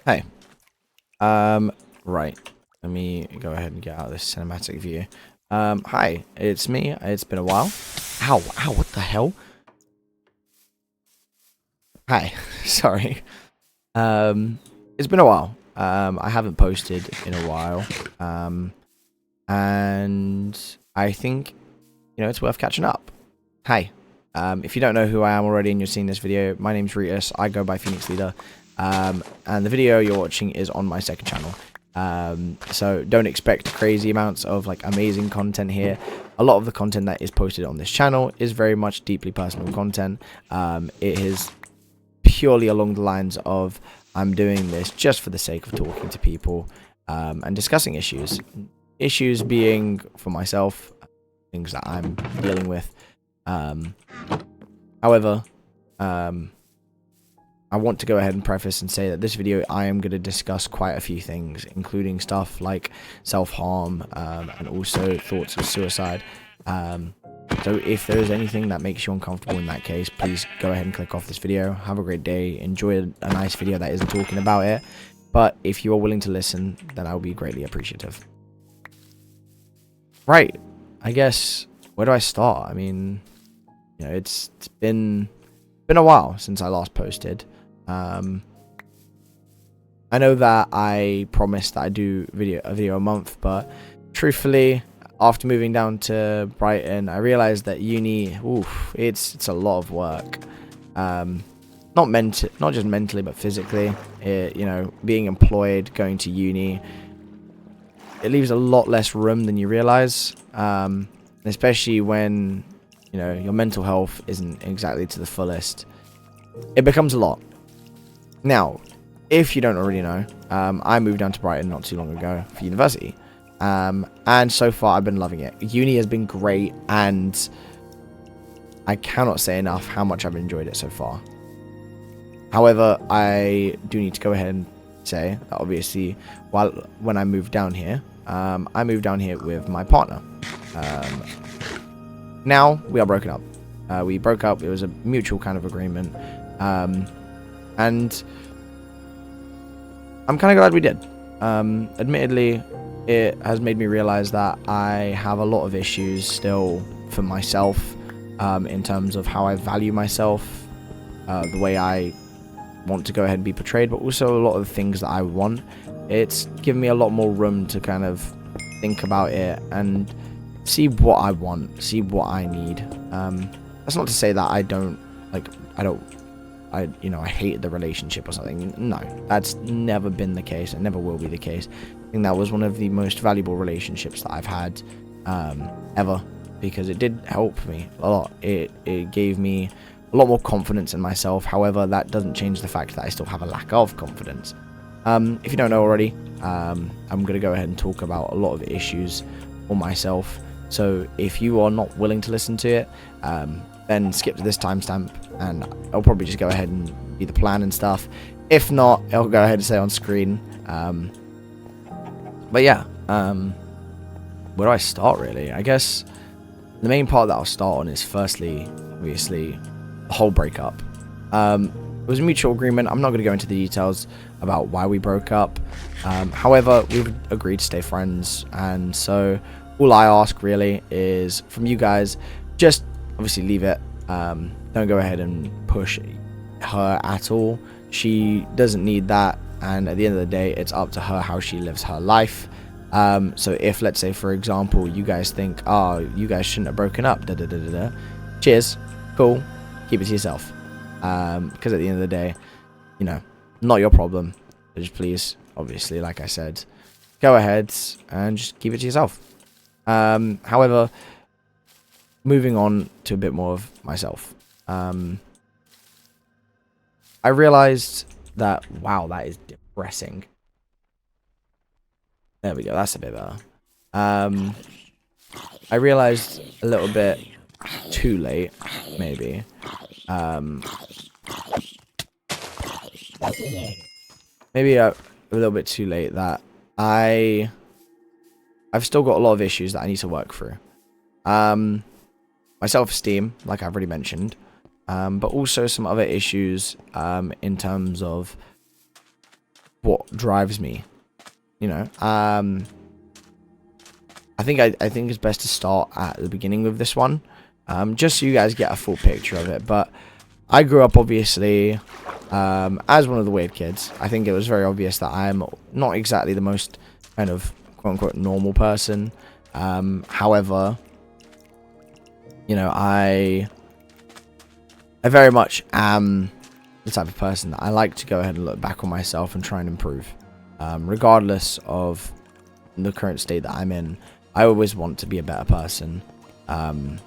Hey, right. Let me go ahead and get out of this cinematic view. Hi, it's me. It's been a while. Ow, ow, what the hell? Hi, sorry. It's been a while. I haven't posted in a while. And I think, it's worth catching up. Hi. If you don't know who I am already and you're seeing this video, my name's Ritus. I go by Phoenix Leader. And the video you're watching is on my second channel. So don't expect crazy amounts of like amazing content here. A lot of the content that is posted on this channel is very much deeply personal content. It is purely along the lines of I'm doing this just for the sake of talking to people and discussing issues. Issues being for myself, things that I'm dealing with. However, I want to go ahead and preface and say that this video I am going to discuss quite a few things, including stuff like self-harm and also thoughts of suicide. So if there is anything that makes you uncomfortable in that case, please go ahead and click off this video. Have a great day. Enjoy a nice video that isn't talking about it. But if you are willing to listen, then I will be greatly appreciative. Right. I guess, where do I start? I mean, it's been a while since I last posted. I know that I promised that I'd do a video a month, but truthfully, after moving down to Brighton, I realized that uni, it's a lot of work. Not just mentally, but physically. Being employed, going to uni, it leaves a lot less room than you realize. Especially when your mental health isn't exactly to the fullest. It becomes a lot. Now, if you don't already know, I moved down to Brighton not too long ago for university. And so far I've been loving it. Uni has been great, and I cannot say enough how much I've enjoyed it so far. However, I do need to go ahead and say that obviously when I moved down here, I moved down here with my partner. Now we are broken up. We broke up. It was a mutual kind of agreement. And I'm kind of glad we did. Admittedly, it has made me realize that I have a lot of issues still for myself, in terms of how I value myself, the way I want to go ahead and be portrayed, but also a lot of the things that I want. It's given me a lot more room to kind of think about it and see what I want, see what I need. That's not to say that I hate the relationship or something. No, that's never been the case. It never will be the case. I think that was one of the most valuable relationships that I've had ever, because it did help me a lot. It gave me a lot more confidence in myself. However, that doesn't change the fact that I still have a lack of confidence. If you don't know already, I'm going to go ahead and talk about a lot of issues for myself. So if you are not willing to listen to it, then skip to this timestamp, and I'll probably just go ahead and be the plan and stuff. If not, I'll go ahead and say on screen. But yeah, where do I start really? I guess the main part that I'll start on is firstly, obviously, the whole breakup. It was a mutual agreement. I'm not going to go into the details about why we broke up. However, we've agreed to stay friends, and so all I ask really is from you guys, just obviously leave it. Don't go ahead and push her at all. She doesn't need that, and at the end of the day, it's up to her how she lives her life. So if, let's say, for example, you guys think, oh, you guys shouldn't have broken up, cheers, cool, keep it to yourself. Because at the end of the day, not your problem. Just please, obviously, like I said, go ahead and just keep it to yourself. However, moving on to a bit more of myself, I realized that, wow, that is depressing. There we go, that's a bit better. I realized a little bit too late, maybe. Maybe a little bit too late, that I've still got a lot of issues that I need to work through. My self-esteem, like I've already mentioned, but also some other issues in terms of what drives me. You know, I think it's best to start at the beginning with this one, just so you guys get a full picture of it. But I grew up, obviously, as one of the weird kids. I think it was very obvious that I'm not exactly the most kind of quote-unquote normal person. However, you know, I very much am the type of person that I like to go ahead and look back on myself and try and improve. Regardless of the current state that I'm in, I always want to be a better person. And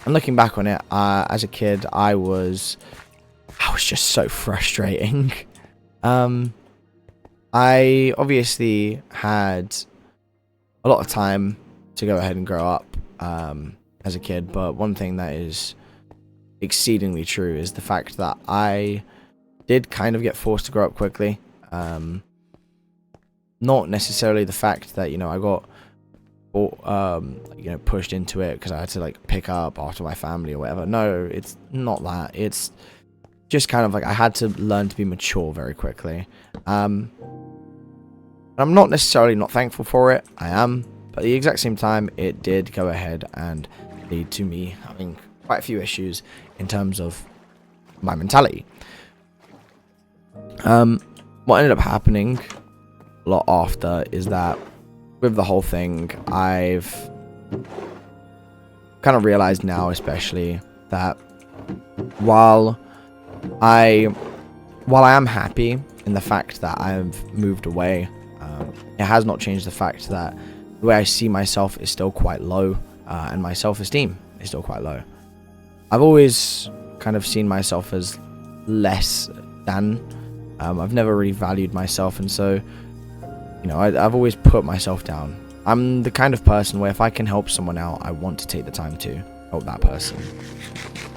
looking back on it, as a kid, I was just so frustrating. I obviously had a lot of time to go ahead and grow up as a kid, but one thing that is exceedingly true is the fact that I did kind of get forced to grow up quickly. Not necessarily the fact that, you know, I got pushed into it because I had to like pick up after my family or whatever. No, it's not that. It's just kind of like I had to learn to be mature very quickly. I'm not necessarily not thankful for it. I am, but at the exact same time, it did go ahead and lead to me having quite a few issues in terms of my mentality. What ended up happening a lot after is that with the whole thing, I've kind of realized now, especially, that while I am happy in the fact that I've moved away, it has not changed the fact that the way I see myself is still quite low, and my self-esteem is still quite low. I've always kind of seen myself as less than. I've never really valued myself, and so, you know, I've always put myself down. I'm the kind of person where if I can help someone out, I want to take the time to help that person.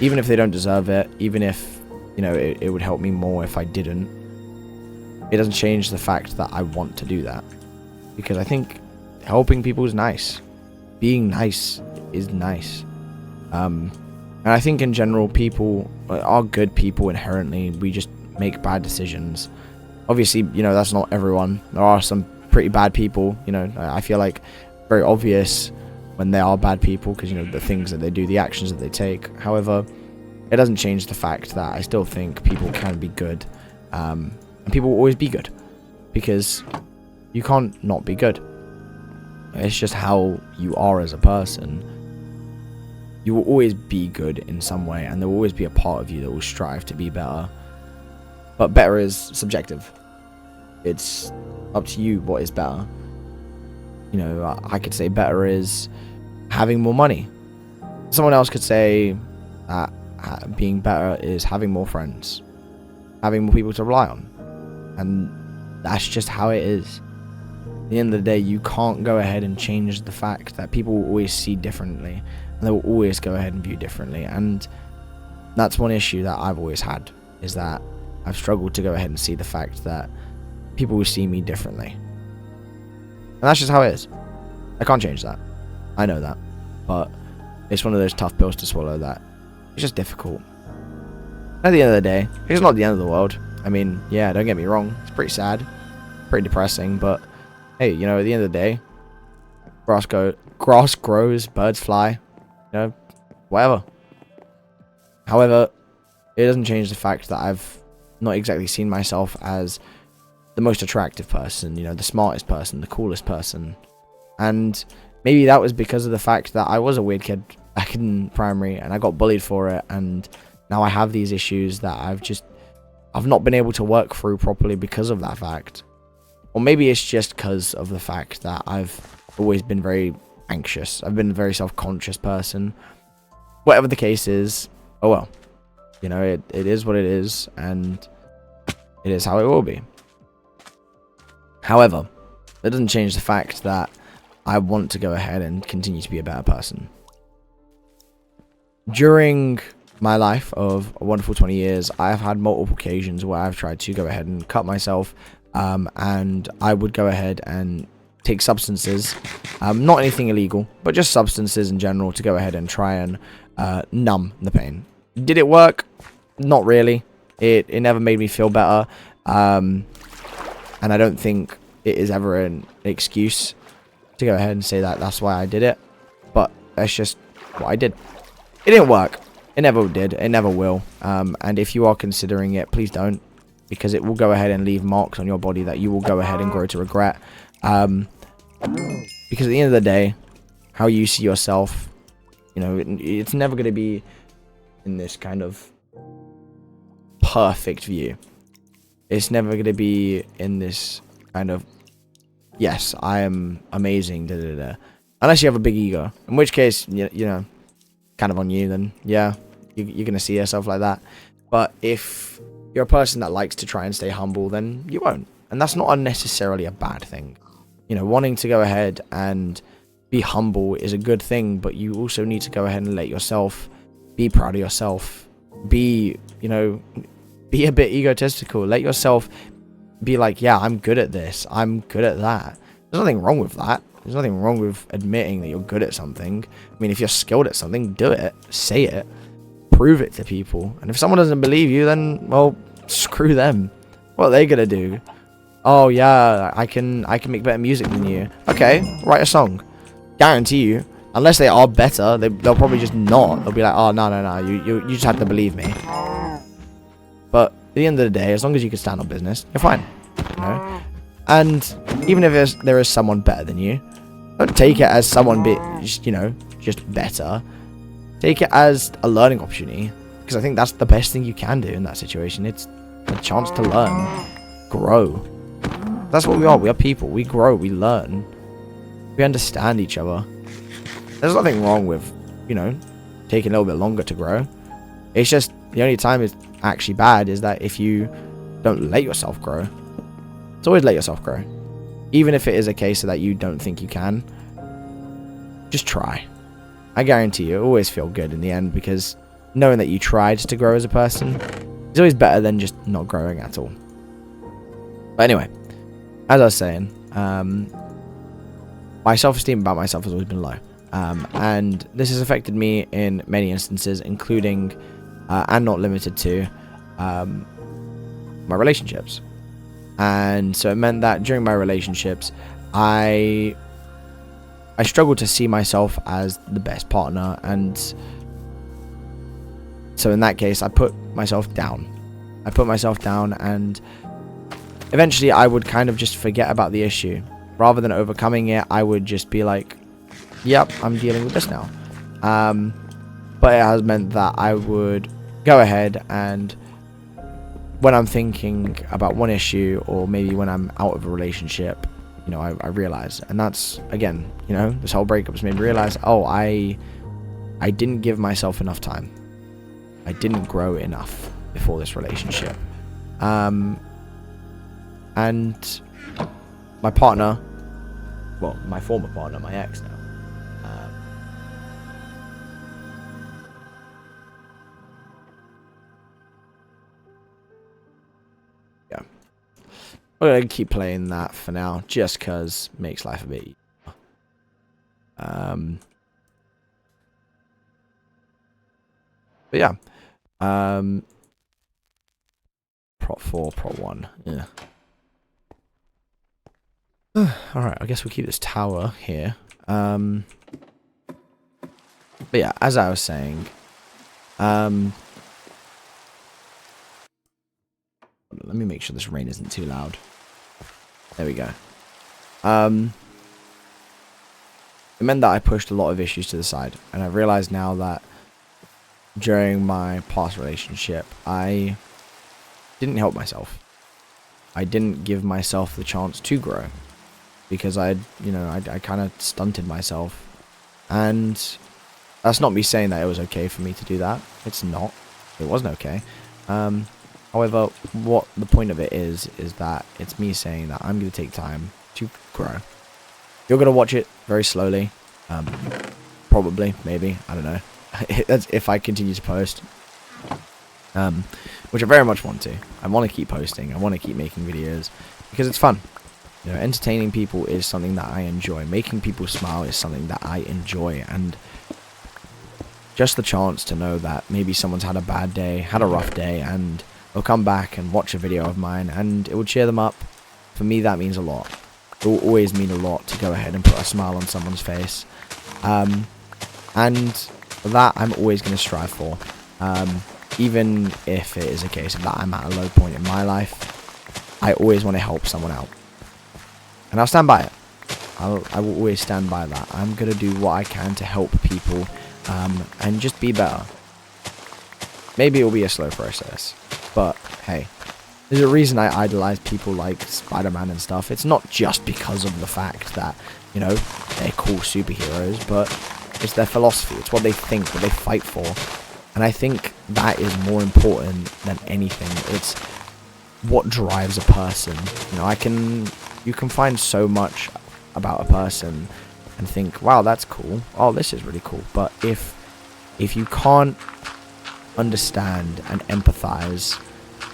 Even if they don't deserve it, even if, you know, it would help me more if I didn't. It doesn't change the fact that I want to do that. Because I think helping people is nice. Being nice is nice. And I think in general, people are good people inherently. We just make bad decisions. Obviously, you know, that's not everyone. There are some pretty bad people, you know. I feel like very obvious when they are bad people because, you know, the things that they do, the actions that they take. However, it doesn't change the fact that I still think people can be good, and people will always be good because you can't not be good. It's just how you are as a person. You will always be good in some way, and there will always be a part of you that will strive to be better. But better is subjective. It's up to you what is better. You know, I could say better is having more money. Someone else could say that being better is having more friends, having more people to rely on. And that's just how it is. At the end of the day, you can't go ahead and change the fact that people will always see differently, and they will always go ahead and view differently. And that's one issue that I've always had, is that I've struggled to go ahead and see the fact that people will see me differently. And that's just how it is. I can't change that. I know that. But it's one of those tough pills to swallow that it's just difficult. At the end of the day, it's not the end of the world. I mean, yeah, don't get me wrong. It's pretty sad. Pretty depressing. But, hey, you know, at the end of the day, grass grows, birds fly. You know, whatever. However, it doesn't change the fact that I've not exactly seen myself as the most attractive person, you know, the smartest person, the coolest person. And maybe that was because of the fact that I was a weird kid back in primary and I got bullied for it, and now I have these issues that I've not been able to work through properly because of that fact. Or maybe it's just because of the fact that I've always been very anxious. I've been a very self-conscious person. Whatever the case is, oh well. You know, it is what it is, and it is how it will be. However, that doesn't change the fact that I want to go ahead and continue to be a better person. During my life of a wonderful 20 years, I have had multiple occasions where I've tried to go ahead and cut myself, and I would go ahead and take substances, not anything illegal, but just substances in general, to go ahead and try and numb the pain. Did it work? Not really. It never made me feel better. And And I don't think it is ever an excuse to go ahead and say that that's why I did it. But that's just what I did. It didn't work. It never did. It never will. And if you are considering it, please don't. Because it will go ahead and leave marks on your body that you will go ahead and grow to regret. Because at the end of the day, how you see yourself, you know, it's never going to be in this kind of perfect view. It's never going to be in this kind of, yes, I am amazing, da da da. Unless you have a big ego. In which case, you know, kind of on you, then yeah, you're going to see yourself like that. But if you're a person that likes to try and stay humble, then you won't. And that's not necessarily a bad thing. You know, wanting to go ahead and be humble is a good thing, but you also need to go ahead and let yourself be proud of yourself. Be, you know, be a bit egotistical. Let yourself be like, yeah, I'm good at this. I'm good at that. There's nothing wrong with that. There's nothing wrong with admitting that you're good at something. I mean, if you're skilled at something, do it. Say it. Prove it to people. And if someone doesn't believe you, then, well, screw them. What are they gonna do? Oh, yeah, I can make better music than you. Okay, write a song. Guarantee you. Unless they are better, they'll probably just not. They'll be like, oh, no, you just have to believe me. But at the end of the day, as long as you can stand on business, you're fine. You know? And even if there is someone better than you, don't take it as someone just better. Take it as a learning opportunity. Because I think that's the best thing you can do in that situation. It's a chance to learn. Grow. That's what we are. We are people. We grow. We learn. We understand each other. There's nothing wrong with, you know, taking a little bit longer to grow. It's just the only time it's actually bad is that if you don't let yourself grow. It's always let yourself grow. Even if it is a case that you don't think you can, just try. I guarantee you, it always feel good in the end because knowing that you tried to grow as a person is always better than just not growing at all. But anyway, as I was saying, my self-esteem about myself has always been low. And this has affected me in many instances, including, and not limited to, my relationships. And so it meant that during my relationships, I struggled to see myself as the best partner. And so in that case, I put myself down. And eventually I would kind of just forget about the issue. Rather than overcoming it, I would just be like, yep, I'm dealing with this now. But it has meant that I would go ahead and when I'm thinking about one issue or maybe when I'm out of a relationship, you know, I realize. And that's, again, you know, this whole breakup has made me realize, oh, I didn't give myself enough time. I didn't grow enough before this relationship. And my partner, well, my former partner, my ex now, yeah. I'm going to keep playing that for now, just because it makes life a bit easier. But yeah. Prop 4, Prop 1, yeah. Alright, I guess we'll keep this tower here. But yeah, as I was saying, let me make sure this rain isn't too loud. There we go. It meant that I pushed a lot of issues to the side, and I realized now that during my past relationship, I didn't help myself. I didn't give myself the chance to grow. Because I kind of stunted myself. And that's not me saying that it was okay for me to do that. It's not. It wasn't okay. However, what the point of it is that it's me saying that I'm going to take time to grow. You're going to watch it very slowly. Probably, maybe. I don't know. That's if I continue to post. Which I very much want to. I want to keep posting. I want to keep making videos. Because it's fun. You know, entertaining people is something that I enjoy. Making people smile is something that I enjoy. And just the chance to know that maybe someone's had a bad day, had a rough day, and they'll come back and watch a video of mine, and it will cheer them up. for me, that means a lot. It will always mean a lot to go ahead and put a smile on someone's face. And that I'm always going to strive for. Even if it is a case of that I'm at a low point in my life, I always want to help someone out. And I'll stand by it. I will always stand by that. I'm going to do what I can to help people and just be better. Maybe it will be a slow process, but hey, there's a reason I idolize people like Spider-Man and stuff. It's not just because of the fact that, you know, they're cool superheroes, but it's their philosophy. It's what they think, what they fight for. And I think that is more important than anything. It's what drives a person. You know, you can find so much about a person and think, wow, that's cool. Oh, this is really cool. But if you can't understand and empathize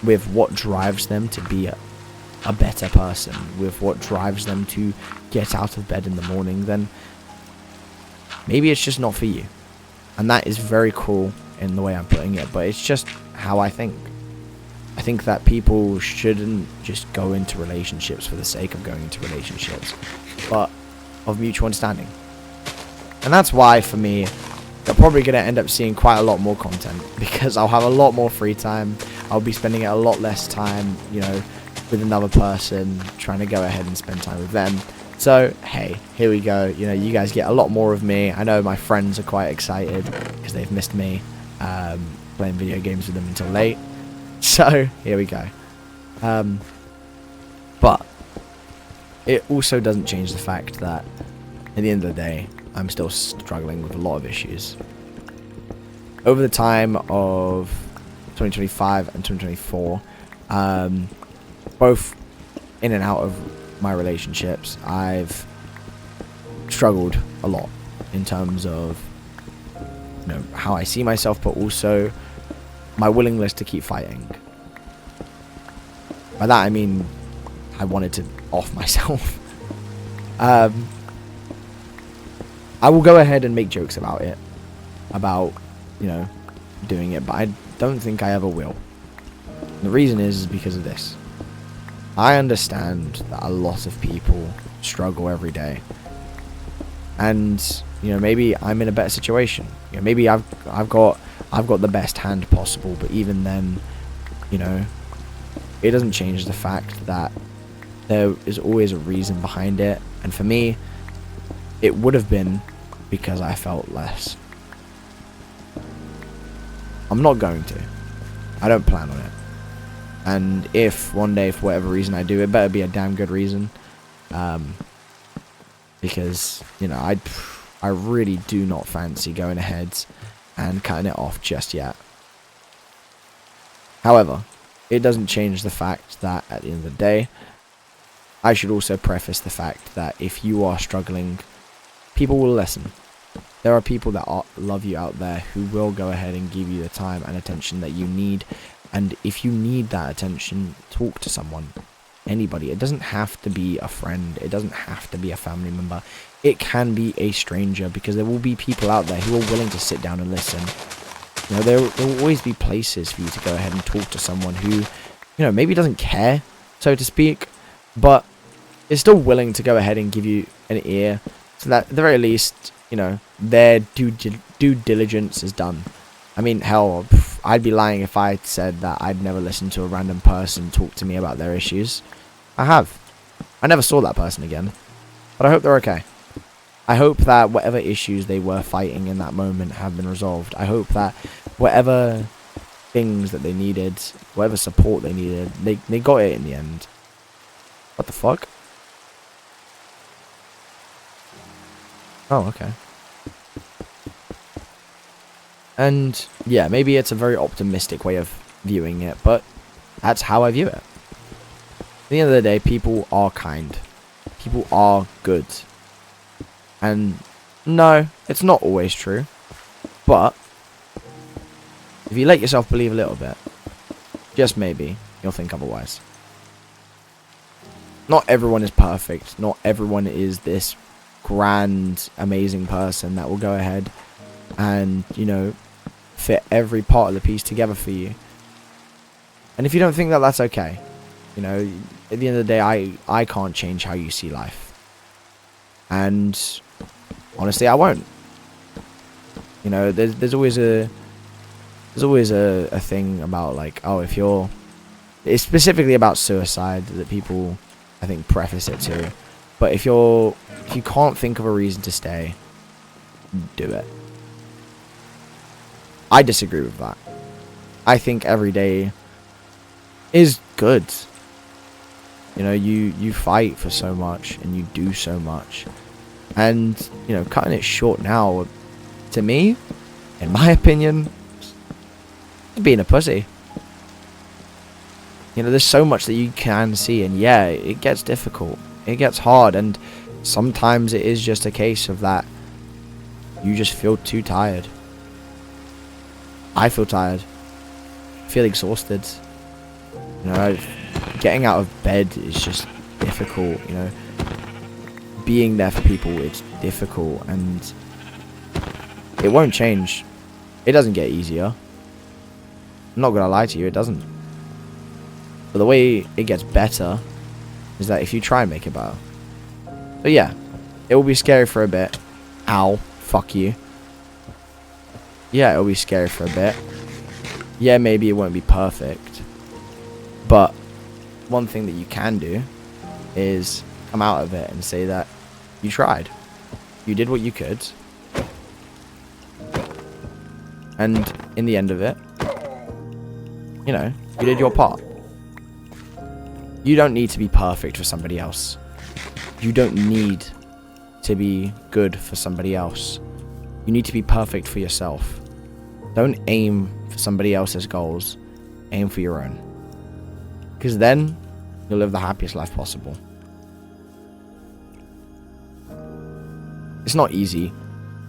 with what drives them to be a better person, with what drives them to get out of bed in the morning, then maybe it's just not for you. And that is very cruel in the way I'm putting it, but it's just how I think. I think that people shouldn't just go into relationships for the sake of going into relationships, but of mutual understanding. And that's why, for me, you're probably going to end up seeing quite a lot more content, because I'll have a lot more free time. I'll be spending a lot less time, you know, with another person, trying to go ahead and spend time with them. So, hey, here we go. You know, you guys get a lot more of me. I know my friends are quite excited because they've missed me playing video games with them until late. So, here we go. But it also doesn't change the fact that at the end of the day, I'm still struggling with a lot of issues. Over the time of 2025 and 2024, both in and out of my relationships, I've struggled a lot in terms of, you know, how I see myself, but also my willingness to keep fighting. By that I mean I wanted to off myself. I will go ahead and make jokes about it, about, you know, doing it, but I don't think I ever will. And the reason is because of this. I understand that a lot of people struggle every day, and, you know, maybe I'm in a better situation. You know, maybe I've got the best hand possible, but even then, you know, it doesn't change the fact that there is always a reason behind it. And for me, it would have been because I felt less. I'm not going to. I don't plan on it. And if one day, for whatever reason, I do, it better be a damn good reason. Because, you know, I really do not fancy going ahead and cutting it off just yet. However, it doesn't change the fact that at the end of the day, I should also preface the fact that if you are struggling, people will listen. There are people that love you out there who will go ahead and give you the time and attention that you need. And if you need that attention, talk to someone. Anybody. It doesn't have to be a friend. It doesn't have to be a family member. It can be a stranger, because there will be people out there who are willing to sit down and listen. You know, there will always be places for you to go ahead and talk to someone who, you know, maybe doesn't care, so to speak, but is still willing to go ahead and give you an ear, so that at the very least, you know, their due diligence is done. I mean, hell, I'd be lying if I said that I'd never listened to a random person talk to me about their issues. I have. I never saw that person again, but I hope they're okay. I hope that whatever issues they were fighting in that moment have been resolved. I hope that whatever things that they needed, whatever support they needed, they got it in the end. What the fuck? Oh, okay. And yeah, maybe it's a very optimistic way of viewing it, but that's how I view it. At the end of the day, people are kind. People are good. And no, it's not always true. But if you let yourself believe a little bit, just maybe, you'll think otherwise. Not everyone is perfect. Not everyone is this grand, amazing person that will go ahead and, you know, fit every part of the piece together for you. And if you don't think that, that's okay. You know, at the end of the day, I can't change how you see life. And honestly, I won't. You know, there's always a thing about like, oh, if you're, it's specifically about suicide that people, I think, preface it to. But if you can't think of a reason to stay, do it. I disagree with that. I think every day is good. You know, you fight for so much and you do so much. And, you know, cutting it short now, to me, in my opinion, is being a pussy. You know, there's so much that you can see, and yeah, it gets difficult. It gets hard, and sometimes it is just a case of that you just feel too tired. I feel tired. I feel exhausted. You know, getting out of bed is just difficult, you know. Being there for people, it's difficult, and it won't change. It doesn't get easier. I'm not gonna lie to you, it doesn't. But the way it gets better is that if you try and make it better. So yeah, it will be scary for a bit. Ow, fuck you. Yeah, it'll be scary for a bit. Yeah, maybe it won't be perfect. But one thing that you can do is come out of it and say that you tried. You did what you could. And in the end of it, you know, you did your part. You don't need to be perfect for somebody else. You don't need to be good for somebody else. You need to be perfect for yourself. Don't aim for somebody else's goals. Aim for your own. Because then, you'll live the happiest life possible. It's not easy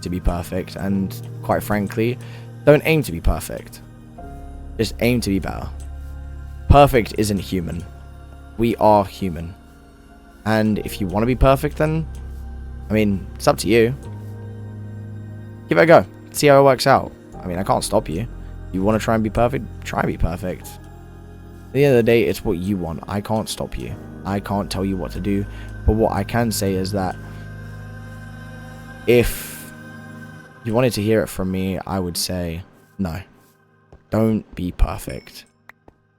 to be perfect, and quite frankly, don't aim to be perfect. Just aim to be better. Perfect isn't human. We are human. And if you want to be perfect, then, I mean, it's up to you. Give it a go. See how it works out. I mean, I can't stop you. You want to try and be perfect? Try and be perfect. At the end of the day, it's what you want. I can't stop you. I can't tell you what to do. But what I can say is that if you wanted to hear it from me, I would say, no. Don't be perfect.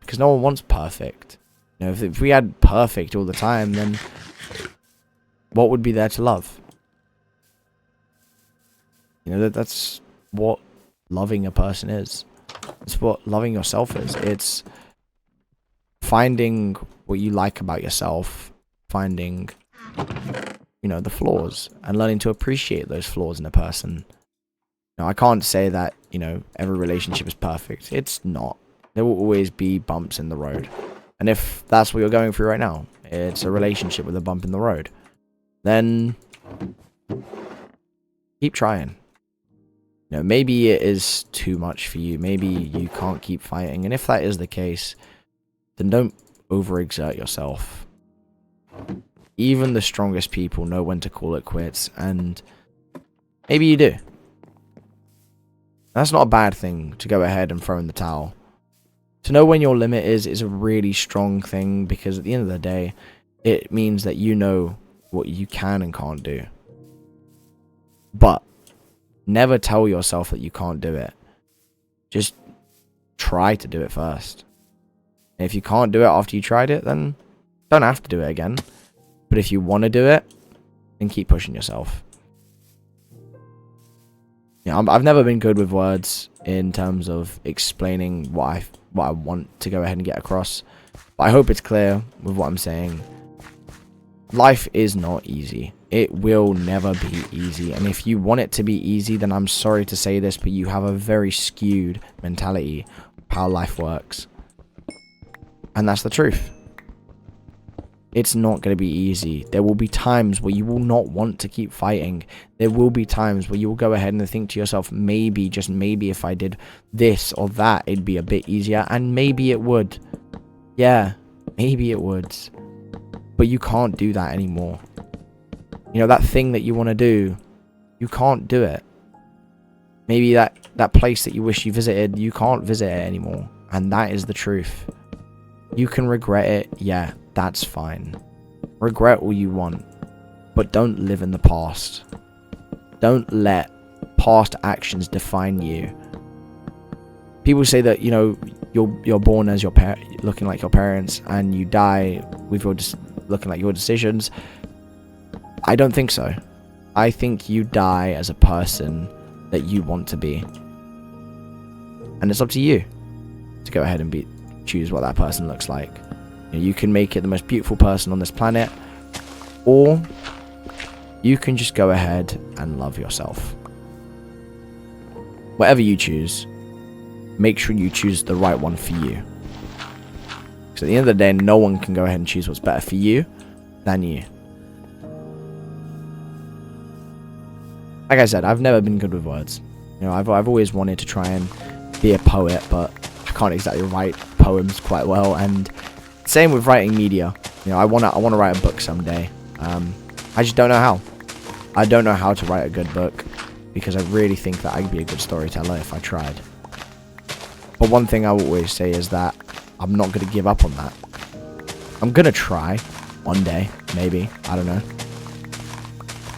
Because no one wants perfect. You know, if we had perfect all the time, then what would be there to love? You know, that's what loving a person is. It's what loving yourself is. It's finding what you like about yourself, finding, you know, the flaws, and learning to appreciate those flaws in a person. Now, I can't say that, you know, every relationship is perfect. It's not. There will always be bumps in the road. And if that's what you're going through right now, it's a relationship with a bump in the road, then keep trying. You know, maybe it is too much for you. Maybe you can't keep fighting. And if that is the case, then don't overexert yourself. Even the strongest people know when to call it quits, and maybe you do. That's not a bad thing to go ahead and throw in the towel. To know when your limit is a really strong thing, because at the end of the day, it means that you know what you can and can't do. But never tell yourself that you can't do it. Just try to do it first. And if you can't do it after you tried it, then don't have to do it again. But if you want to do it, then keep pushing yourself. Yeah, I've never been good with words in terms of explaining what I want to go ahead and get across. But I hope it's clear with what I'm saying. Life is not easy. It will never be easy. And if you want it to be easy, then I'm sorry to say this, but you have a very skewed mentality of how life works. And that's the truth. It's not going to be easy. There will be times where you will not want to keep fighting. There will be times where you will go ahead and think to yourself, maybe, just maybe, if I did this or that, it'd be a bit easier. And maybe it would. Yeah, maybe it would. But you can't do that anymore. You know, that thing that you want to do, you can't do it. Maybe that place that you wish you visited, you can't visit it anymore. And that is the truth. You can regret it, yeah. that's fine. Regret all you want, but don't live in the past. Don't let past actions define you. People say that, you know, you're born as your looking like your parents, and you die with your looking like your decisions. I don't think so. I think you die as a person that you want to be, and it's up to you to go ahead and choose what that person looks like. You know, you can make it the most beautiful person on this planet, or you can just go ahead and love yourself. Whatever you choose, make sure you choose the right one for you. Because at the end of the day, no one can go ahead and choose what's better for you than you. Like I said, I've never been good with words. You know, I've always wanted to try and be a poet, but I can't exactly write poems quite well. And same with writing media. You know, I wanna write a book someday. I just don't know how. I don't know how to write a good book, because I really think that I'd be a good storyteller if I tried. But one thing I will always say is that I'm not going to give up on that. I'm going to try one day, maybe, I don't know.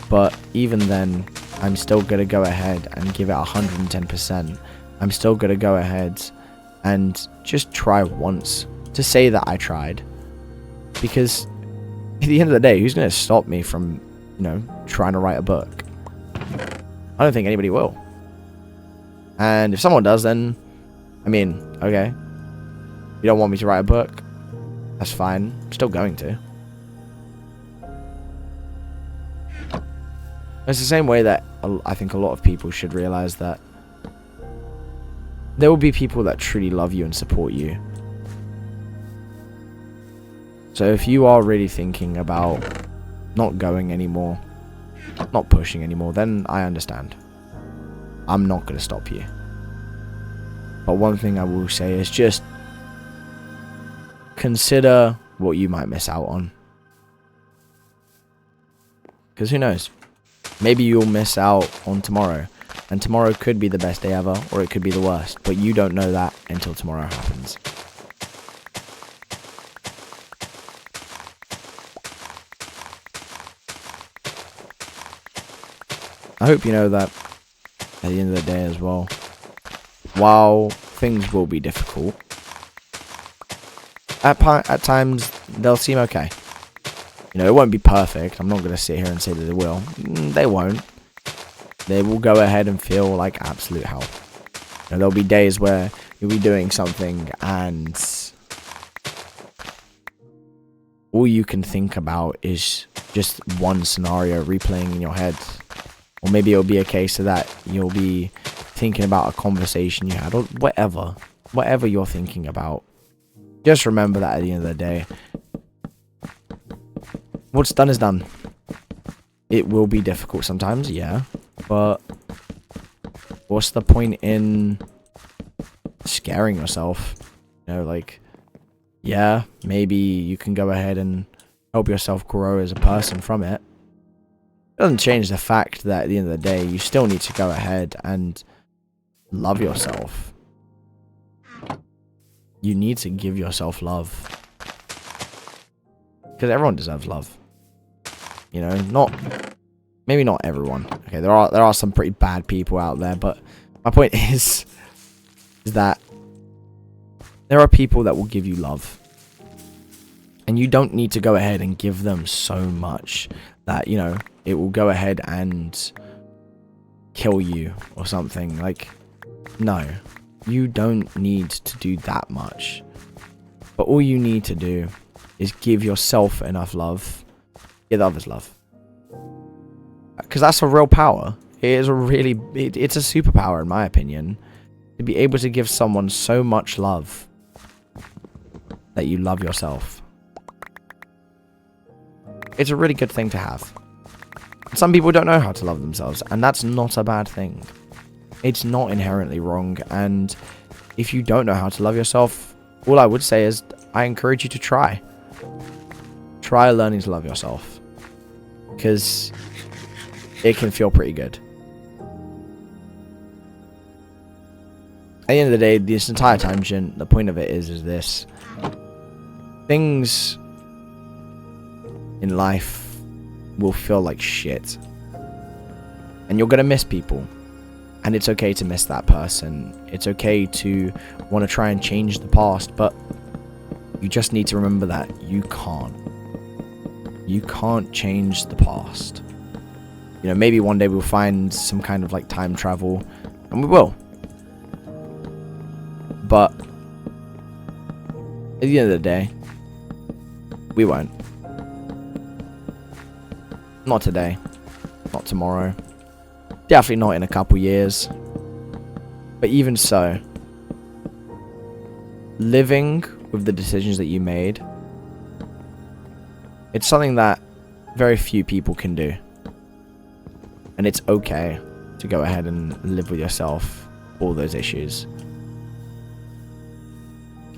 But even then, I'm still going to go ahead and give it 110%. I'm still going to go ahead and just try once to say that I tried. Because at the end of the day, who's going to stop me from, you know, trying to write a book? I don't think anybody will. And if someone does, then, I mean, okay. You don't want me to write a book? That's fine. I'm still going to. It's the same way that I think a lot of people should realize that there will be people that truly love you and support you. So if you are really thinking about not going anymore, not pushing anymore, then I understand. I'm not going to stop you. But one thing I will say is just consider what you might miss out on. Because who knows? Maybe you'll miss out on tomorrow. And tomorrow could be the best day ever, or it could be the worst. But you don't know that until tomorrow happens. I hope you know that at the end of the day as well, while things will be difficult, at times they'll seem okay. You know, it won't be perfect. I'm not going to sit here and say that they will. They won't. They will go ahead and feel like absolute hell. You know, there'll be days where you'll be doing something and all you can think about is just one scenario replaying in your head. Or maybe it'll be a case of that you'll be thinking about a conversation you had, or whatever you're thinking about. Just remember that at the end of the day, what's done is done. It will be difficult sometimes, yeah, but what's the point in scaring yourself? You know, like, yeah, maybe you can go ahead and help yourself grow as a person from it. It doesn't change the fact that at the end of the day, you still need to go ahead and love yourself. You need to give yourself love. Because everyone deserves love. You know, maybe not everyone. Okay, there are some pretty bad people out there, but my point is that there are people that will give you love. And you don't need to go ahead and give them so much that, you know, it will go ahead and kill you or something. Like, no, you don't need to do that much. But all you need to do is give yourself enough love, give others love. Because that's a real power. It is it's a superpower in my opinion, to be able to give someone so much love that you love yourself. It's a really good thing to have. Some people don't know how to love themselves, and that's not a bad thing. It's not inherently wrong, and if you don't know how to love yourself, all I would say is I encourage you to try. Try learning to love yourself, because it can feel pretty good. At the end of the day, this entire tangent, the point of it is this. Things in life will feel like shit. And you're going to miss people. And it's okay to miss that person. It's okay to want to try and change the past, but you just need to remember that you can't. You can't change the past. You know, maybe one day we'll find some kind of like time travel, and we will. But at the end of the day, we won't. Not today. Not tomorrow. Definitely not in a couple years. But even so, living with the decisions that you made, it's something that very few people can do. And it's okay to go ahead and live with yourself all those issues.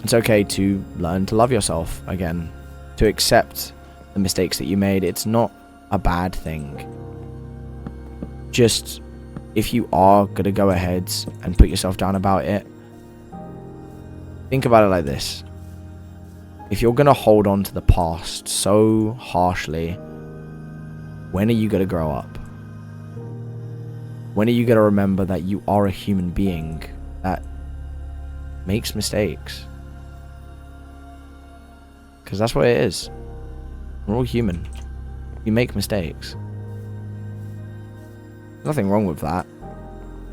It's okay to learn to love yourself again, to accept the mistakes that you made. It's not a bad thing. Just, if you are gonna go ahead and put yourself down about it, think about it like this. If you're gonna hold on to the past so harshly, when are you gonna grow up? When are you gonna remember that you are a human being that makes mistakes? Because that's what it is. We're all human. We make mistakes. Nothing wrong with that.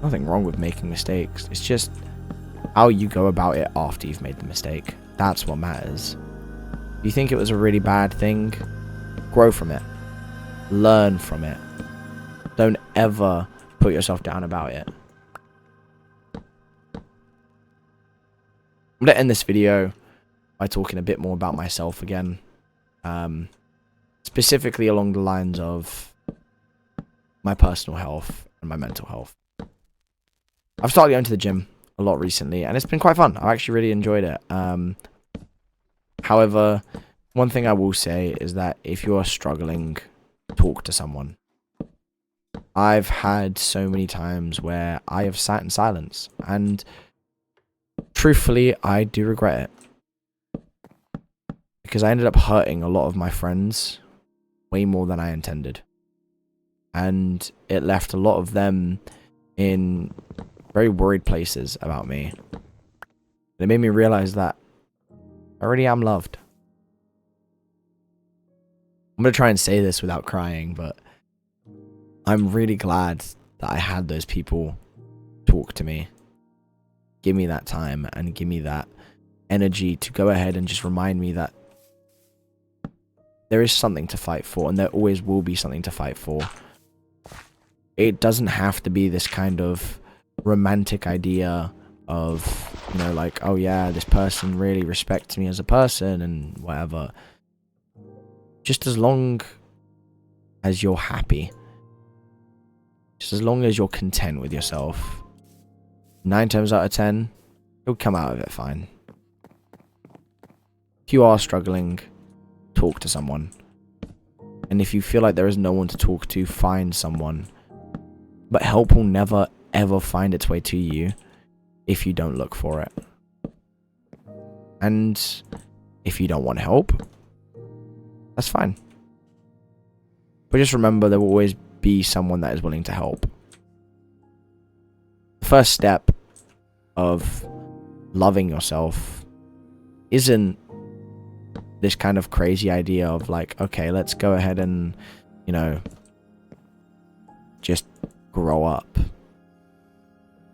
Nothing wrong with making mistakes. It's just how you go about it after you've made the mistake. That's what matters. If you think it was a really bad thing, grow from it. Learn from it. Don't ever put yourself down about it. I'm going to end this video by talking a bit more about myself again. Specifically along the lines of my personal health and my mental health. I've started going to the gym a lot recently, and it's been quite fun. I've actually really enjoyed it. However, one thing I will say is that if you are struggling, talk to someone. I've had so many times where I have sat in silence, and truthfully, I do regret it. Because I ended up hurting a lot of my friends way more than I intended. And it left a lot of them in very worried places about me. And it made me realize that I already am loved. I'm going to try and say this without crying, but I'm really glad that I had those people talk to me. Give me that time and give me that energy to go ahead and just remind me that there is something to fight for, and there always will be something to fight for. It doesn't have to be this kind of romantic idea of, you know, like, oh yeah, this person really respects me as a person and whatever. Just as long as you're happy. Just as long as you're content with yourself. 9 times out of 10, you'll come out of it fine. If you are struggling, talk to someone. And if you feel like there is no one to talk to, find someone. But help will never, ever find its way to you if you don't look for it. And if you don't want help, that's fine. But just remember, there will always be someone that is willing to help. The first step of loving yourself isn't this kind of crazy idea of like, okay, let's go ahead and, you know, just grow up.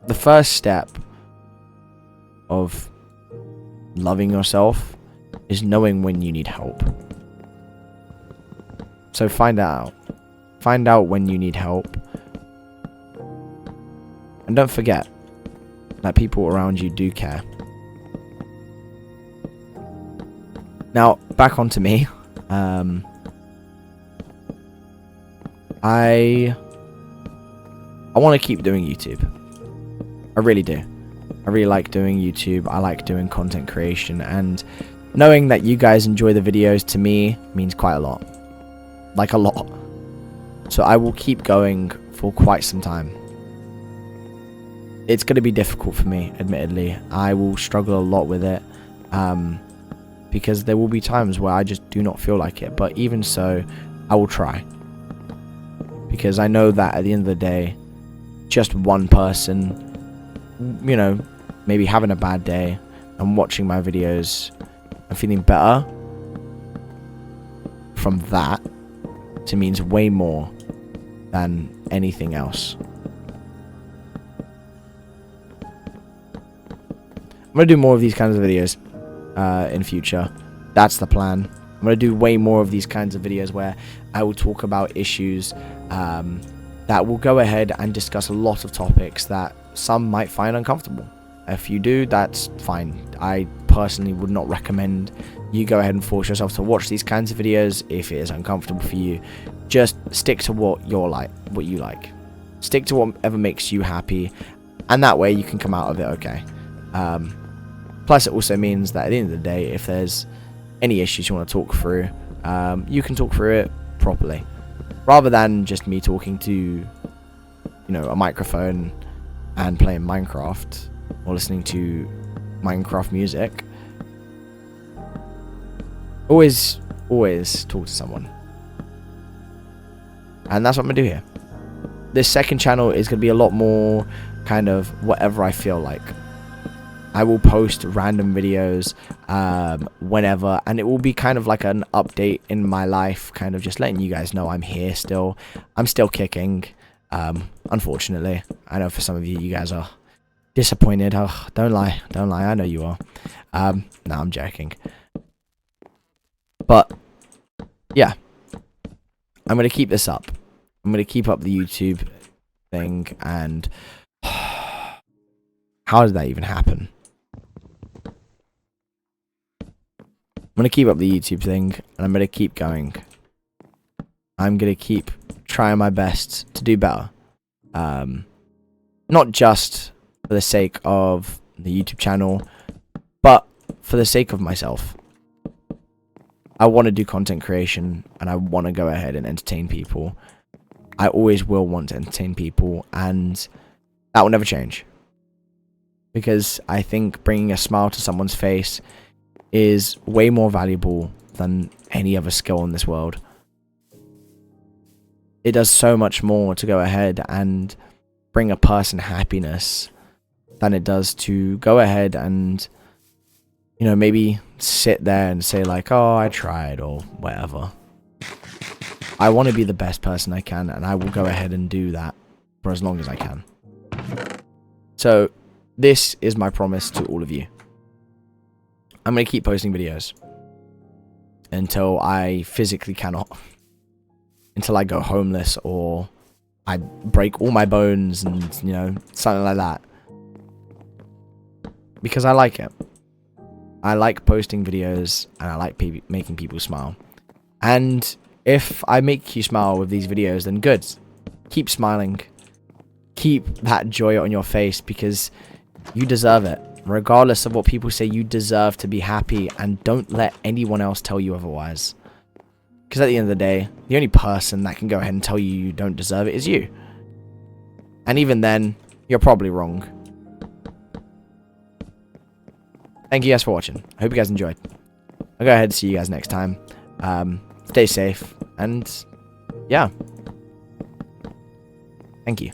The first step of loving yourself is knowing when you need help. So find out. Find out when you need help. And don't forget that people around you do care. Now, back onto me. I want to keep doing YouTube. I really do. I really like doing YouTube. I like doing content creation, and knowing that you guys enjoy the videos to me means quite a lot. Like a lot. So I will keep going for quite some time. It's going to be difficult for me, admittedly. I will struggle a lot with it. because there will be times where I just do not feel like it. But even so, I will try, because I know that at the end of the day, just one person, you know, maybe having a bad day and watching my videos and feeling better from that, to means way more than anything else. I'm going to do more of these kinds of videos in future. That's the plan. I'm going to do way more of these kinds of videos where I will talk about issues that will go ahead and discuss a lot of topics that some might find uncomfortable. If you do, that's fine. I personally would not recommend you go ahead and force yourself to watch these kinds of videos if it is uncomfortable for you. Just stick to what you like. Stick to whatever makes you happy, and that way you can come out of it okay. Plus, it also means that at the end of the day, if there's any issues you want to talk through, you can talk through it properly, rather than just me talking to, you know, a microphone and playing Minecraft or listening to Minecraft music. Always talk to someone. And that's what I'm going to do here. This second channel is going to be a lot more kind of whatever I feel like. I will post random videos whenever, and it will be kind of like an update in my life, kind of just letting you guys know I'm here still. I'm still kicking, unfortunately. I know for some of you, you guys are disappointed. Oh, don't lie, I know you are. No, I'm joking. But yeah, I'm going to keep this up. I'm going to keep up the YouTube thing, and how does that even happen? I'm going to keep up the YouTube thing, and I'm going to keep going. I'm going to keep trying my best to do better. Not just for the sake of the YouTube channel, but for the sake of myself. I want to do content creation, and I want to go ahead and entertain people. I always will want to entertain people, and that will never change. Because I think bringing a smile to someone's face is way more valuable than any other skill in this world. It does so much more to go ahead and bring a person happiness than it does to go ahead and, you know, maybe sit there and say like, oh, I tried, or whatever. I want to be the best person I can, and I will go ahead and do that for as long as I can. So this is my promise to all of you. I'm going to keep posting videos until I physically cannot. Until I go homeless, or I break all my bones, and, you know, something like that. Because I like it. I like posting videos, and I like making people smile. And if I make you smile with these videos, then good. Keep smiling. Keep that joy on your face, because you deserve it. Regardless of what people say, you deserve to be happy, and don't let anyone else tell you otherwise. Because at the end of the day, the only person that can go ahead and tell you you don't deserve it is you. And even then, you're probably wrong. Thank you guys for watching. I hope you guys enjoyed. I'll go ahead and see you guys next time. Stay safe, and yeah. Thank you.